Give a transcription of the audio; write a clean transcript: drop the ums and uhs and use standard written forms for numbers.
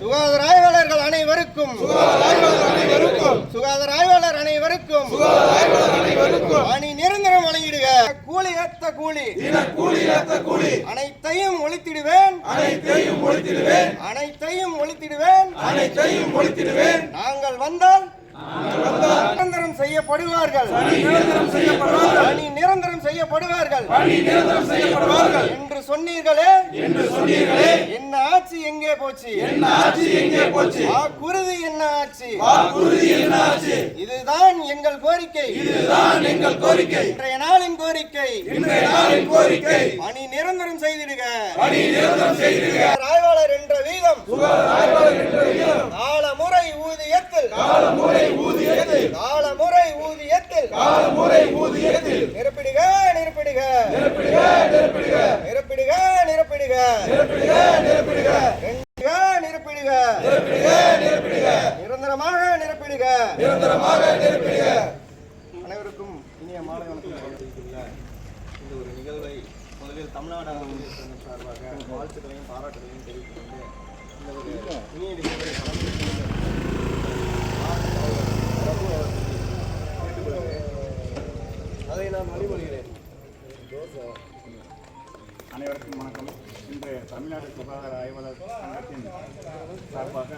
சுகாதார ஆய்வாளர்கள் அனைவருக்கும் சுகாதார ஆய்வாளர் அனைவருக்கும் பணி நிரந்தரம் வழங்கிடுக. கூலி ஏத்த கூலி அனைத்தையும் ஒழித்திடுவேன் நாங்கள் வந்தால் நிரந்தரம் செய்யப்படுவார்கள் பணி நிரந்தரம் செய்யப்படுவார்கள் என்று சொன்னீர்களே. என்ன ஆட்சி எங்கே போச்சு? வாக்குறுதி என்ன ஆட்சி? இதுதான் எங்கள் கோரிக்கை. இன்றைய நாளின் கோரிக்கை பணி நிரந்தரம் செய்திடுக. ஆய்வாளர் என்ற வீதம் காலமுறை ஊதியத்தில் நிரப்பிடுக. நிரந்தரமாக நிரப்பிடுக. அனைவருக்கும் இனிய மாலை வணக்கம். இந்த ஒரு நிகழ்வை முதலில் தமிழ்நாடு சார்பாக வாழ்த்துக்களையும் பாராட்டுகளையும் தெரிவித்துக் கொண்டு இந்த ஒரு இனிய நிகழ்வை அதை நான் வழிமொழிகிறேன். அனைவருக்கும் வணக்கம். இன்று தமிழ்நாடு சுகாதார ஆய்வாளர் சங்கத்தின் சார்பாக